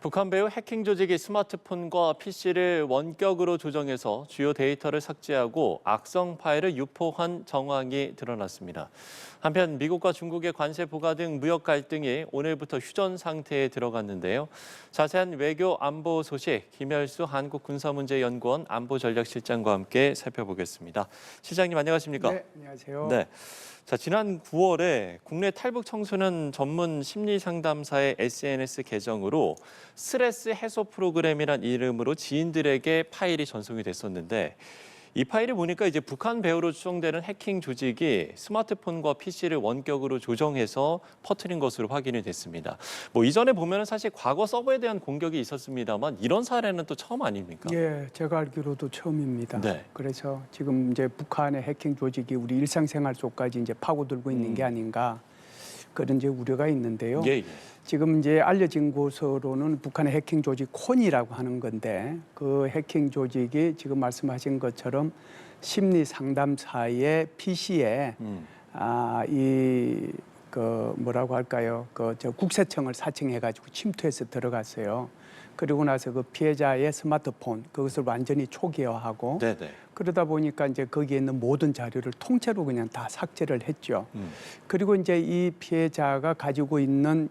북한 배후 해킹 조직이 스마트폰과 PC를 원격으로 조정해서 주요 데이터를 삭제하고 악성 파일을 유포한 정황이 드러났습니다. 한편 미국과 중국의 관세 부과 등 무역 갈등이 오늘부터 휴전 상태에 들어갔는데요. 자세한 외교 안보 소식 김열수 한국군사문제연구원 안보전략실장과 함께 살펴보겠습니다. 실장님 안녕하십니까? 네, 안녕하세요. 네. 자, 지난 9월에 국내 탈북 청소년 전문 심리 상담사의 SNS 계정으로 스트레스 해소 프로그램이란 이름으로 지인들에게 파일이 전송이 됐었는데 이 파일을 보니까 이제 북한 배후로 추정되는 해킹 조직이 스마트폰과 PC를 원격으로 조정해서 퍼뜨린 것으로 확인이 됐습니다. 이전에 보면은 사실 과거 서버에 대한 공격이 있었습니다만 이런 사례는 또 처음 아닙니까? 예, 제가 알기로도 처음입니다. 네. 그래서 지금 이제 북한의 해킹 조직이 우리 일상생활 속까지 이제 파고들고 있는 게 아닌가 그런 이제 우려가 있는데요. 예. 지금 이제 알려진 것으로는 북한의 해킹 조직 콘이라고 하는 건데 그 해킹 조직이 지금 말씀하신 것처럼 심리 상담사의 PC에 뭐라고 할까요? 저 국세청을 사칭해가지고 침투해서 들어갔어요. 그리고 나서 그 피해자의 스마트폰 그것을 완전히 초기화하고 네네. 그러다 보니까 이제 거기에 있는 모든 자료를 통째로 그냥 다 삭제를 했죠. 그리고 이제 이 피해자가 가지고 있는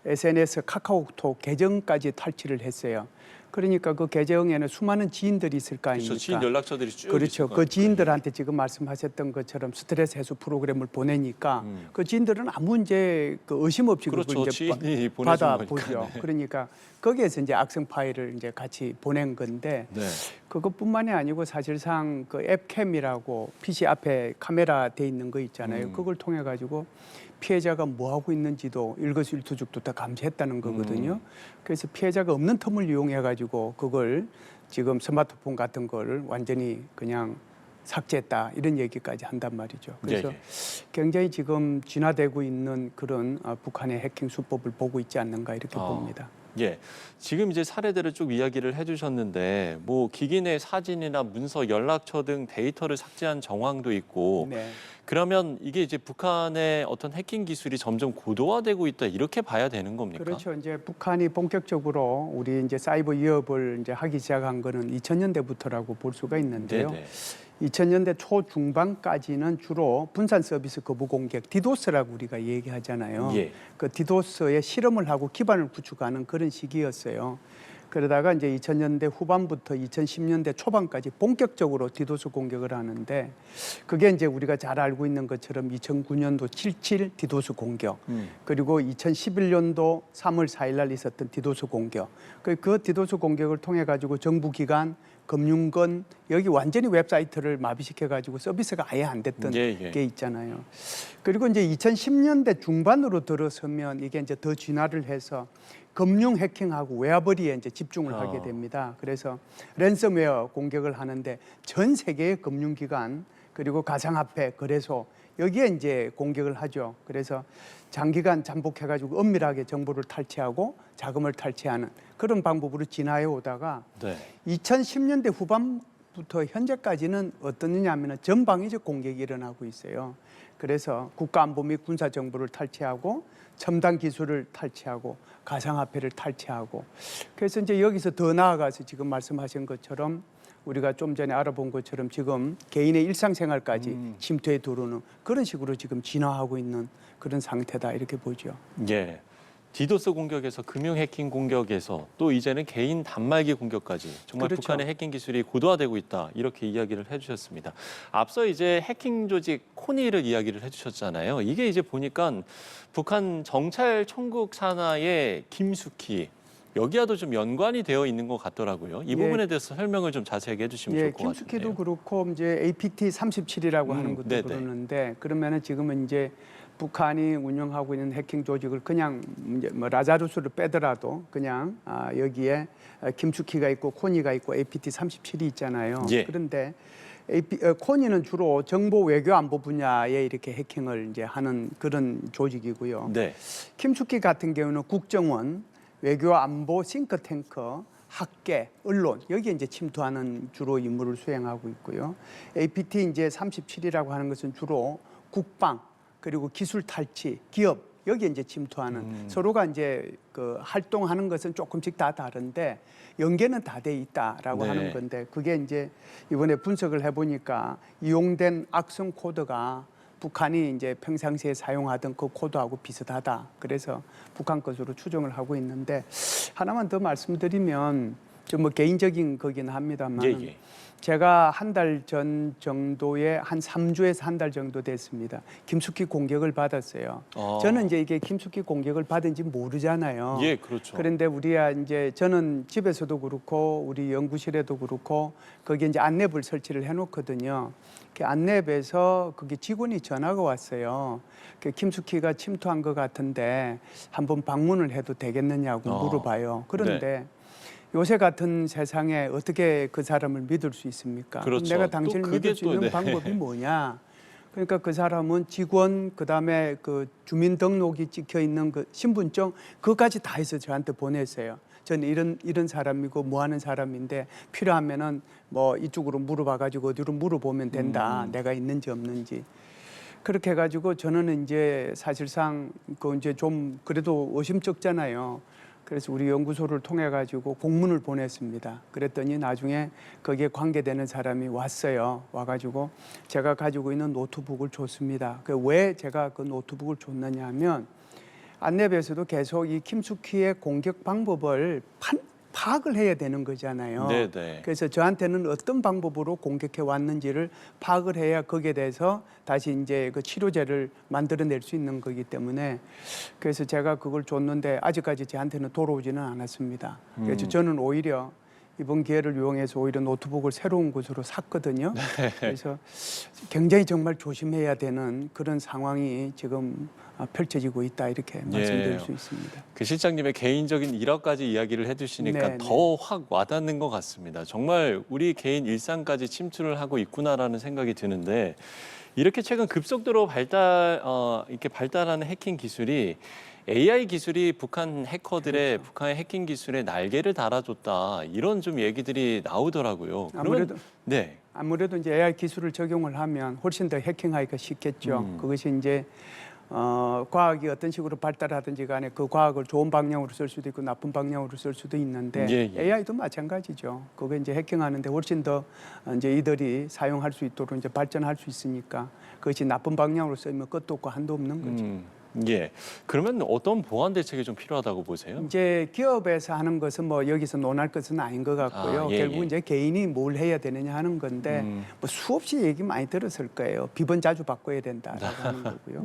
SNS 카카오톡 계정까지 탈취를 했어요. 그러니까 그 계정에는 수많은 지인들이 있을 거 아닙니까? 그렇죠. 지인 연락처들이 쭉 그렇죠. 있을 거 그 지인들한테 지금 말씀하셨던 것처럼 스트레스 해소 프로그램을 보내니까 그 지인들은 아무 이제 의심 없이 그렇죠. 그걸 이제 지인이 받아 보내준 보죠. 거니까. 네. 그러니까 거기에서 이제 악성 파일을 이제 같이 보낸 건데 네. 그것뿐만이 아니고 사실상 그 앱캠이라고 PC 앞에 카메라 돼 있는 거 있잖아요. 그걸 통해 가지고 피해자가 뭐 하고 있는지도 일거수일투족도 다 감시했다는 거거든요. 그래서 피해자가 없는 틈을 이용해 가지고 그걸 지금 스마트폰 같은 걸 완전히 그냥 삭제했다 이런 얘기까지 한단 말이죠. 그래서 예. 굉장히 지금 진화되고 있는 그런 북한의 해킹 수법을 보고 있지 않는가 이렇게 봅니다. 예, 지금 이제 사례들을 쭉 이야기를 해주셨는데 기기 내 사진이나 문서, 연락처 등 데이터를 삭제한 정황도 있고 네. 그러면 이게 이제 북한의 어떤 해킹 기술이 점점 고도화되고 있다 이렇게 봐야 되는 겁니까? 그렇죠. 이제 북한이 본격적으로 우리 이제 사이버 위협을 이제 하기 시작한 거는 2000년대부터라고 볼 수가 있는데요. 네네. 2000년대 초중반까지는 주로 분산 서비스 거부 공격, 디도스라고 우리가 얘기하잖아요. 예. 그 디도스에 실험을 하고 기반을 구축하는 그런 시기였어요. 그러다가 이제 2000년대 후반부터 2010년대 초반까지 본격적으로 디도스 공격을 하는데 그게 이제 우리가 잘 알고 있는 것처럼 2009년도 7.7 디도스 공격 그리고 2011년도 3월 4일 날 있었던 디도스 공격 그 디도스 공격을 통해 가지고 정부기관 금융권 여기 완전히 웹사이트를 마비시켜 가지고 서비스가 아예 안 됐던 게 있잖아요. 그리고 이제 2010년대 중반으로 들어서면 이게 이제 더 진화를 해서 금융 해킹하고 웨어버리에 이제 집중을 하게 됩니다. 그래서 랜섬웨어 공격을 하는데 전 세계의 금융기관 그리고 가상화폐 거래소 여기에 이제 공격을 하죠. 그래서 장기간 잠복해가지고 엄밀하게 정보를 탈취하고 자금을 탈취하는 그런 방법으로 진화해 오다가 2010년대 후반부터 현재까지는 어떠냐면은 전방위적 공격이 일어나고 있어요. 그래서 국가안보 및 군사 정보를 탈취하고 첨단 기술을 탈취하고 가상화폐를 탈취하고 그래서 이제 여기서 더 나아가서 지금 말씀하신 것처럼 우리가 좀 전에 알아본 것처럼 지금 개인의 일상생활까지 침투해 들어오는 그런 식으로 지금 진화하고 있는 그런 상태다 이렇게 보죠. 예. 디도스 공격에서 금융 해킹 공격에서 또 이제는 개인 단말기 공격까지 정말 그렇죠. 북한의 해킹 기술이 고도화되고 있다 이렇게 이야기를 해주셨습니다. 앞서 이제 해킹 조직 코니를 이야기를 해주셨잖아요. 이게 이제 보니까 북한 정찰 총국 산하의 김숙희 여기와도 좀 연관이 되어 있는 것 같더라고요. 이 부분에 대해서 설명을 좀 자세하게 해주시면 좋을 것 같은데요. 김숙희도 그렇고 이제 APT 37이라고 하는 것도 네네. 그러는데 그러면은 지금은 이제 북한이 운영하고 있는 해킹 조직을 그냥 이제 라자루스를 빼더라도 그냥 여기에 김숙희가 있고 코니가 있고 APT 37이 있잖아요. 예. 그런데 코니는 주로 정보 외교 안보 분야에 이렇게 해킹을 이제 하는 그런 조직이고요. 네. 김숙희 같은 경우는 국정원 외교 안보 싱크탱크 학계, 언론 여기에 이제 침투하는 주로 임무를 수행하고 있고요. APT 이제 37이라고 하는 것은 주로 국방 그리고 기술 탈취, 기업 여기에 이제 침투하는 서로가 이제 그 활동하는 것은 조금씩 다 다른데 연계는 다 돼 있다라고 네. 하는 건데 그게 이제 이번에 분석을 해보니까 이용된 악성 코드가 북한이 이제 평상시에 사용하던 그 코드하고 비슷하다. 그래서 북한 것으로 추정을 하고 있는데 하나만 더 말씀드리면 좀 뭐 개인적인 거긴 합니다만 예. 제가 한 달 전 정도에 한 3주에서 한 달 정도 됐습니다. 김숙희 공격을 받았어요. 저는 이제 이게 김숙희 공격을 받은지 모르잖아요. 예, 그렇죠. 그런데 우리가 이제 저는 집에서도 그렇고 우리 연구실에도 그렇고 거기에 이제 안내부를 설치를 해놓거든요. 그 안내부에서 그게 직원이 전화가 왔어요. 그 김숙희가 침투한 것 같은데 한번 방문을 해도 되겠느냐고 물어봐요. 그런데 요새 같은 세상에 어떻게 그 사람을 믿을 수 있습니까? 그렇죠. 내가 당신을 또 믿을 수 있는 네. 방법이 뭐냐? 그러니까 그 사람은 직원 그다음에 그 주민등록이 찍혀 있는 그 신분증 그것까지 다 해서 저한테 보냈어요. 저는 이런 사람이고 뭐 하는 사람인데 필요하면은 뭐 이쪽으로 물어봐 가지고 어디로 물어보면 된다. 내가 있는지 없는지. 그렇게 해가지고 저는 이제 사실상 그 이제 좀 그래도 의심쩍잖아요. 그래서 우리 연구소를 통해 가지고 공문을 보냈습니다. 그랬더니 나중에 거기에 관계되는 사람이 왔어요. 와가지고 제가 가지고 있는 노트북을 줬습니다. 왜 제가 그 노트북을 줬느냐 하면 안내부에서도 계속 이 김숙희의 공격 방법을 파악을 해야 되는 거잖아요. 네네. 그래서 저한테는 어떤 방법으로 공격해 왔는지를 파악을 해야 거기에 대해서 다시 이제 그 치료제를 만들어낼 수 있는 거기 때문에 그래서 제가 그걸 줬는데 아직까지 저한테는 돌아오지는 않았습니다. 그래서 저는 오히려 이번 기회를 이용해서 오히려 노트북을 새로운 곳으로 샀거든요. 그래서 굉장히 정말 조심해야 되는 그런 상황이 지금 펼쳐지고 있다 이렇게 말씀드릴 수 있습니다. 그 실장님의 개인적인 일화까지 이야기를 해주시니까 네, 더 확 와닿는 것 같습니다. 정말 우리 개인 일상까지 침투를 하고 있구나라는 생각이 드는데 이렇게 최근 급속도로 이렇게 발달하는 해킹 기술이 AI 기술이 북한 해커들의 북한의 해킹 기술에 날개를 달아줬다 이런 좀 얘기들이 나오더라고요. 그러면 아무래도 이제 AI 기술을 적용을 하면 훨씬 더 해킹하기가 쉽겠죠. 그것이 이제 과학이 어떤 식으로 발달하든지 간에 그 과학을 좋은 방향으로 쓸 수도 있고 나쁜 방향으로 쓸 수도 있는데 AI도 마찬가지죠. 그거 이제 해킹하는데 훨씬 더 이제 이들이 사용할 수 있도록 이제 발전할 수 있으니까 그것이 나쁜 방향으로 쓰면 끝도 없고 한도 없는 거죠. 예. 그러면 어떤 보완 대책이 좀 필요하다고 보세요? 이제 기업에서 하는 것은 뭐 여기서 논할 것은 아닌 것 같고요. 결국 이제 개인이 뭘 해야 되느냐 하는 건데 뭐 수없이 얘기 많이 들었을 거예요. 비번 자주 바꿔야 된다라고 하는 거고요.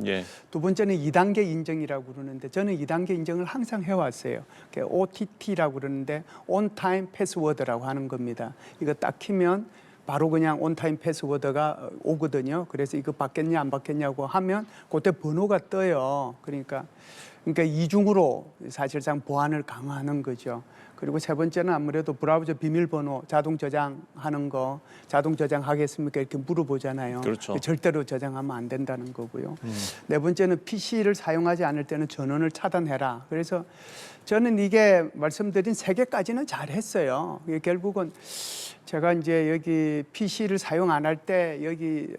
두 번째는 2단계 인정이라고 그러는데 저는 2단계 인정을 항상 해왔어요. OTT라고 그러는데 On Time Password라고 하는 겁니다. 이거 딱 키면 바로 그냥 온타임 패스워드가 오거든요. 그래서 이거 받겠냐 안 받겠냐고 하면 그때 번호가 떠요. 그러니까 이중으로 사실상 보안을 강화하는 거죠. 그리고 세 번째는 아무래도 브라우저 비밀번호 자동 저장하는 거 자동 저장하겠습니까 이렇게 물어보잖아요. 그렇죠. 절대로 저장하면 안 된다는 거고요. 네 번째는 PC를 사용하지 않을 때는 전원을 차단해라. 그래서 저는 이게 말씀드린 3개까지는 잘했어요. 이게 결국은 제가 이제 여기 PC를 사용 안 할 때 여기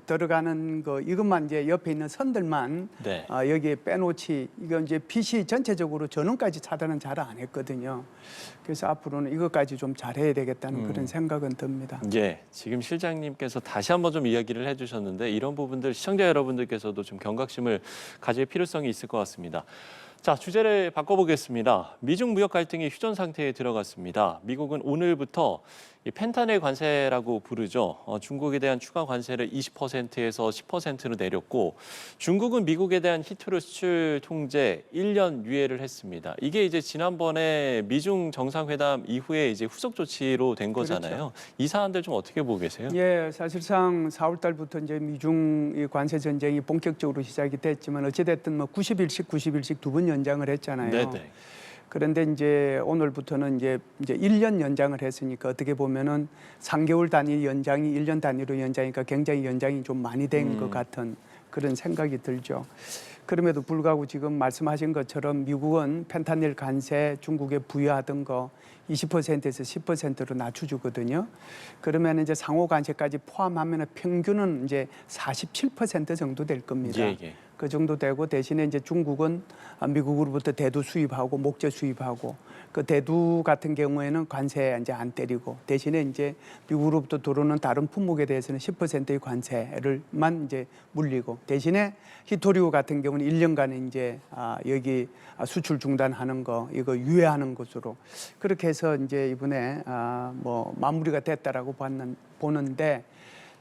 들어가는 거 이것만 이제 옆에 있는 선들만 여기에 빼놓지 이거 이제 PC 전체적으로 전원까지 차단은 잘 안 했거든요. 그래서 앞으로는 이것까지 좀 잘해야 되겠다는 그런 생각은 듭니다. 예, 지금 실장님께서 다시 한번 좀 이야기를 해주셨는데 이런 부분들 시청자 여러분들께서도 좀 경각심을 가질 필요성이 있을 것 같습니다. 자, 주제를 바꿔보겠습니다. 미중 무역 갈등이 휴전 상태에 들어갔습니다. 미국은 오늘부터 이 펜타닐 관세라고 부르죠. 중국에 대한 추가 관세를 20%에서 10%로 내렸고 중국은 미국에 대한 히트루 수출 통제 1년 유예를 했습니다. 이게 이제 지난번에 미중 정상회담 이후에 이제 후속 조치로 된 거잖아요. 그렇죠. 이 사안들 좀 어떻게 보고 계세요? 예, 사실상 4월 달부터 이제 미중 관세 전쟁이 본격적으로 시작이 됐지만 어찌 됐든 뭐 90일씩 두 번 연장을 했잖아요. 네네. 그런데 이제 오늘부터는 이제 1년 연장을 했으니까 어떻게 보면은 3개월 단위 연장이 1년 단위로 연장이니까 굉장히 연장이 좀 많이 된 것 같은 그런 생각이 들죠. 그럼에도 불구하고 지금 말씀하신 것처럼 미국은 펜타닐 관세 중국에 부여하던 거 20%에서 10%로 낮춰주거든요. 그러면 이제 상호 관세까지 포함하면 평균은 이제 47% 정도 될 겁니다. 그 정도 되고 대신에 이제 중국은 미국으로부터 대두 수입하고 목재 수입하고 그 대두 같은 경우에는 관세 이제 안 때리고 대신에 이제 미국으로부터 들어오는 다른 품목에 대해서는 10%의 관세를만 이제 물리고 대신에 히토류 같은 경우는 1년간 이제 여기 수출 중단하는 거 이거 유예하는 것으로 그렇게 해서 이제 이번에 뭐 마무리가 됐다라고 보는데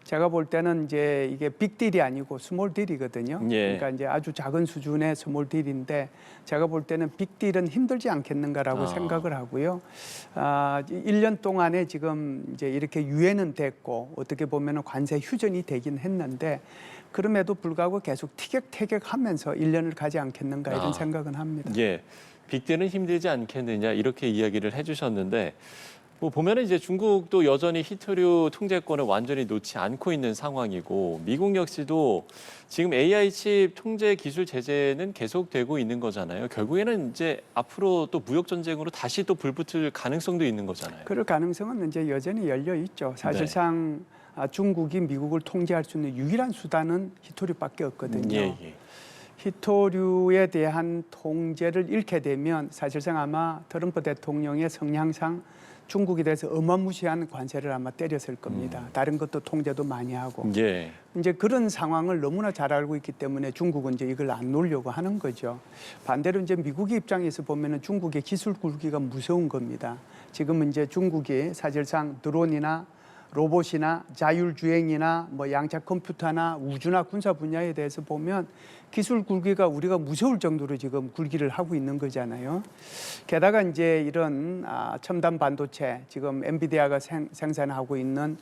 제가 볼 때는 이제 이게 빅딜이 아니고 스몰 딜이거든요. 예. 그러니까 이제 아주 작은 수준의 스몰 딜인데 제가 볼 때는 빅딜은 힘들지 않겠는가라고 생각을 하고요. 1년 동안에 지금 이제 이렇게 유예는 됐고 어떻게 보면은 관세 휴전이 되긴 했는데 그럼에도 불구하고 계속 티격태격하면서 1년을 가지 않겠는가 이런 생각은 합니다. 예, 빅딜은 힘들지 않겠느냐 이렇게 이야기를 해주셨는데 뭐 보면은 이제 중국도 여전히 히토류 통제권을 완전히 놓지 않고 있는 상황이고 미국 역시도 지금 AI 칩 통제 기술 제재는 계속되고 있는 거잖아요. 결국에는 이제 앞으로 또 무역 전쟁으로 다시 또 불붙을 가능성도 있는 거잖아요. 그럴 가능성은 이제 여전히 열려 있죠. 사실상 중국이 미국을 통제할 수 있는 유일한 수단은 히토류밖에 없거든요. 예. 히토류에 대한 통제를 잃게 되면 사실상 아마 트럼프 대통령의 성향상 중국에 대해서 어마무시한 관세를 아마 때렸을 겁니다. 다른 것도 통제도 많이 하고. 예. 이제 그런 상황을 너무나 잘 알고 있기 때문에 중국은 이제 이걸 안 놓으려고 하는 거죠. 반대로 이제 미국의 입장에서 보면은 중국의 기술 굴기가 무서운 겁니다. 지금은 이제 중국이 사실상 드론이나 로봇이나 자율주행이나 뭐 양자 컴퓨터나 우주나 군사 분야에 대해서 보면 기술 굴기가 우리가 무서울 정도로 지금 굴기를 하고 있는 거잖아요. 게다가 이제 이런 첨단 반도체 지금 엔비디아가 생산하고 있는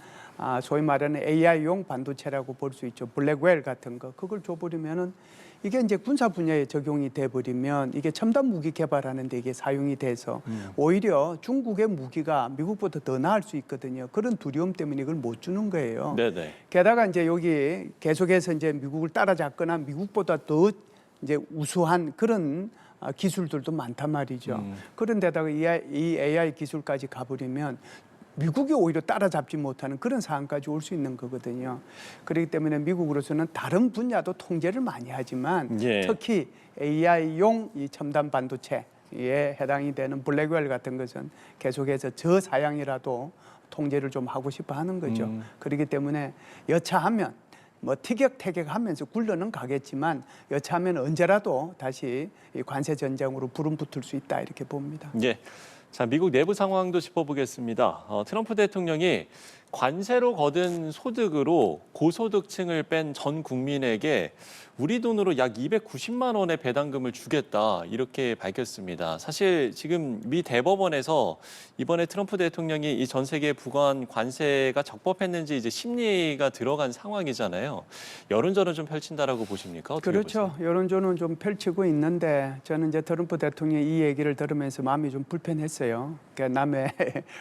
소위 말하는 AI용 반도체라고 볼 수 있죠. 블랙웰 같은 거 그걸 줘버리면은 이게 이제 군사 분야에 적용이 돼 버리면 이게 첨단 무기 개발하는 데 이게 사용이 돼서 오히려 중국의 무기가 미국보다 더 나을 수 있거든요. 그런 두려움 때문에 이걸 못 주는 거예요. 네네. 게다가 이제 여기 계속해서 이제 미국을 따라잡거나 미국보다 더 이제 우수한 그런 기술들도 많단 말이죠. 그런데다가 이 AI 기술까지 가버리면 미국이 오히려 따라잡지 못하는 그런 상황까지 올 수 있는 거거든요. 그렇기 때문에 미국으로서는 다른 분야도 통제를 많이 하지만 특히 AI용 이 첨단 반도체에 해당이 되는 블랙웰 같은 것은 계속해서 저사양이라도 통제를 좀 하고 싶어 하는 거죠. 그렇기 때문에 여차하면 뭐 티격태격하면서 굴러는 가겠지만 여차하면 언제라도 다시 이 관세 전쟁으로 불은 붙을 수 있다 이렇게 봅니다. 예. 자, 미국 내부 상황도 짚어보겠습니다. 트럼프 대통령이 관세로 거둔 소득으로 고소득층을 뺀 전 국민에게 우리 돈으로 약 290만 원의 배당금을 주겠다 이렇게 밝혔습니다. 사실 지금 미 대법원에서 이번에 트럼프 대통령이 이 전 세계에 부과한 관세가 적법했는지 이제 심리가 들어간 상황이잖아요. 여론전을 좀 펼친다라고 보십니까? 어떻게 그렇죠. 보세요? 여론전은 좀 펼치고 있는데 저는 이제 트럼프 대통령이 이 얘기를 들으면서 마음이 좀 불편했어요. 그러니까 남의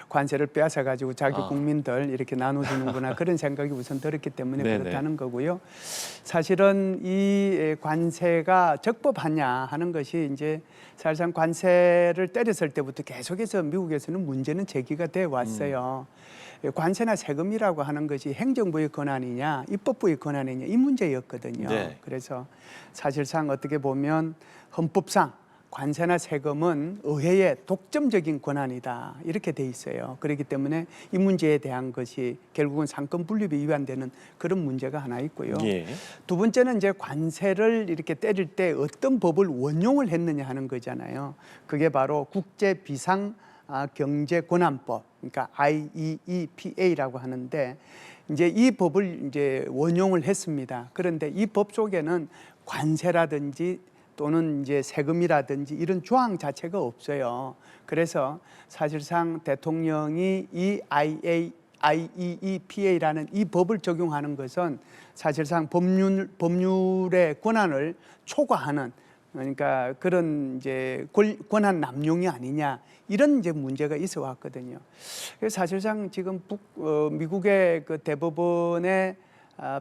관세를 빼앗아 가지고 자기 국민들 이렇게 나눠주는구나 그런 생각이 우선 들었기 때문에 네네. 그렇다는 거고요. 사실은 이 관세가 적법하냐 하는 것이 이제 사실상 관세를 때렸을 때부터 계속해서 미국에서는 문제는 제기가 돼 왔어요. 관세나 세금이라고 하는 것이 행정부의 권한이냐 입법부의 권한이냐 이 문제였거든요. 네. 그래서 사실상 어떻게 보면 헌법상 관세나 세금은 의회의 독점적인 권한이다 이렇게 돼 있어요. 그렇기 때문에 이 문제에 대한 것이 결국은 상권 분립에 위반되는 그런 문제가 하나 있고요. 두 번째는 이제 관세를 이렇게 때릴 때 어떤 법을 원용을 했느냐 하는 거잖아요. 그게 바로 국제 비상 경제 권한법, 그러니까 IEEPA라고 하는데 이제 이 법을 이제 원용을 했습니다. 그런데 이 법 속에는 관세라든지 또는 이제 세금이라든지 이런 조항 자체가 없어요. 그래서 사실상 대통령이 이 IEEPA라는 이 법을 적용하는 것은 사실상 법률의 권한을 초과하는 그러니까 그런 이제 권한 남용이 아니냐 이런 이제 문제가 있어 왔거든요. 그래서 사실상 지금 미국의 그 대법원의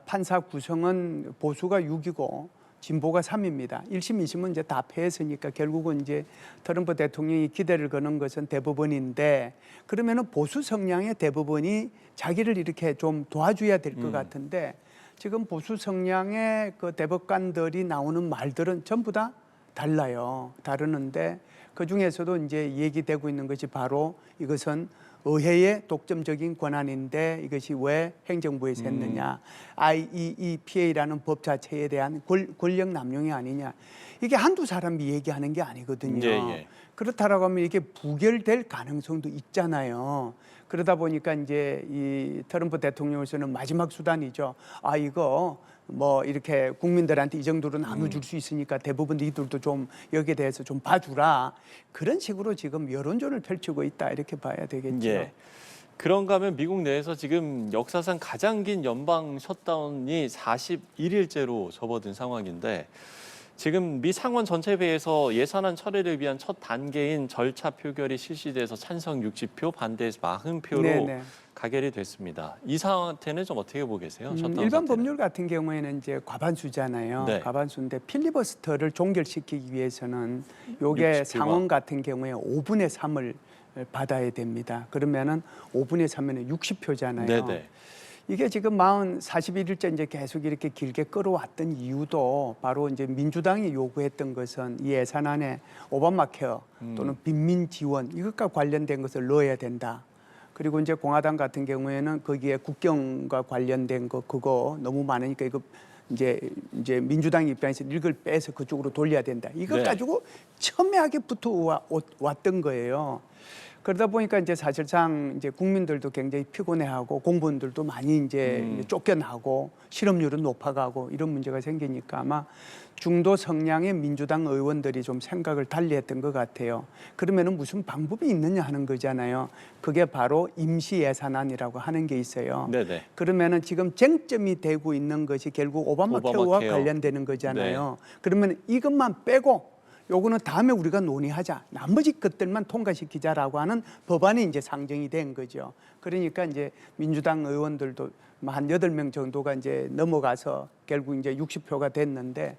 판사 구성은 보수가 6이고 진보가 3입니다. 1심, 2심은 이제 다 패했으니까 결국은 이제 트럼프 대통령이 기대를 거는 것은 대법원인데 그러면은 보수 성향의 대법원이 자기를 이렇게 좀 도와줘야 될 것 같은데 지금 보수 성향의 그 대법관들이 나오는 말들은 전부 다 달라요. 다르는데 그 중에서도 이제 얘기되고 있는 것이 바로 이것은 의회의 독점적인 권한인데 이것이 왜 행정부에서 했느냐. IEEPA라는 법 자체에 대한 권력 남용이 아니냐. 이게 한두 사람이 얘기하는 게 아니거든요. 예, 예. 그렇다라고 하면 이게 부결될 가능성도 있잖아요. 그러다 보니까 이제 이 트럼프 대통령으로서는 마지막 수단이죠. 아, 이거 뭐 이렇게 국민들한테 이 정도로 나눠줄 수 있으니까 대부분 니들도 좀 여기에 대해서 좀 봐주라. 그런 식으로 지금 여론전을 펼치고 있다 이렇게 봐야 되겠죠. 예. 그런가 하면 미국 내에서 지금 역사상 가장 긴 연방 셧다운이 41일째로 접어든 상황인데 지금 미 상원 전체회의에서 예산안 처리를 위한 첫 단계인 절차 표결이 실시돼서 찬성 60표, 반대 40표로 네네. 가결이 됐습니다. 이 사태는 좀 어떻게 보고 계세요? 셧다운 일반 사태는? 법률 같은 경우에는 이제 과반수잖아요. 네. 과반수인데 필리버스터를 종결시키기 위해서는 요게 60표 가. 상원 같은 경우에 5분의 3을 받아야 됩니다. 그러면은 5분의 3이면 60표잖아요. 네네. 이게 지금 41일째 이제 계속 이렇게 길게 끌어왔던 이유도 바로 이제 민주당이 요구했던 것은 이 예산안에 오바마 케어 또는 빈민 지원 이것과 관련된 것을 넣어야 된다. 그리고 이제 공화당 같은 경우에는 거기에 국경과 관련된 거 그거 너무 많으니까 이거 이제 민주당 입장에서 이걸 빼서 그쪽으로 돌려야 된다. 이것 네. 가지고 첨예하게 붙어 왔던 거예요. 그러다 보니까 이제 사실상 이제 국민들도 굉장히 피곤해하고 공무원들도 많이 이제 쫓겨나고 실업률은 높아가고 이런 문제가 생기니까 아마 중도 성향의 민주당 의원들이 좀 생각을 달리했던 것 같아요. 그러면은 무슨 방법이 있느냐 하는 거잖아요. 그게 바로 임시 예산안이라고 하는 게 있어요. 네네. 그러면은 지금 쟁점이 되고 있는 것이 결국 오바마 케어와 케어. 관련되는 거잖아요. 그러면 이것만 빼고 요거는 다음에 우리가 논의하자. 나머지 것들만 통과시키자라고 하는 법안이 이제 상정이 된 거죠. 그러니까 이제 민주당 의원들도 한 8명 정도가 이제 넘어가서 결국 이제 60표가 됐는데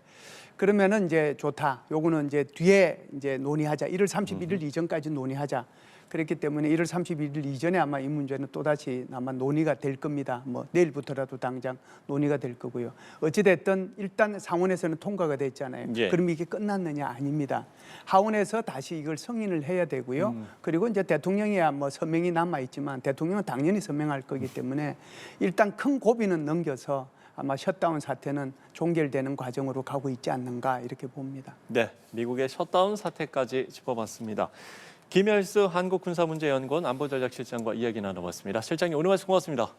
그러면은 이제 좋다. 요거는 이제 뒤에 이제 논의하자. 1월 31일 이전까지 논의하자. 그렇기 때문에 1월 31일 이전에 아마 이 문제는 또다시 아마 논의가 될 겁니다. 뭐 내일부터라도 당장 논의가 될 거고요. 어찌됐든 일단 상원에서는 통과가 됐잖아요. 예. 그럼 이게 끝났느냐? 아닙니다. 하원에서 다시 이걸 승인을 해야 되고요. 그리고 이제 대통령이야 뭐 서명이 남아있지만 대통령은 당연히 서명할 거기 때문에 일단 큰 고비는 넘겨서 아마 셧다운 사태는 종결되는 과정으로 가고 있지 않는가 이렇게 봅니다. 네, 미국의 셧다운 사태까지 짚어봤습니다. 김열수 한국군사문제연구원 안보전략실장과 이야기 나눠봤습니다. 실장님 오늘 말씀 고맙습니다.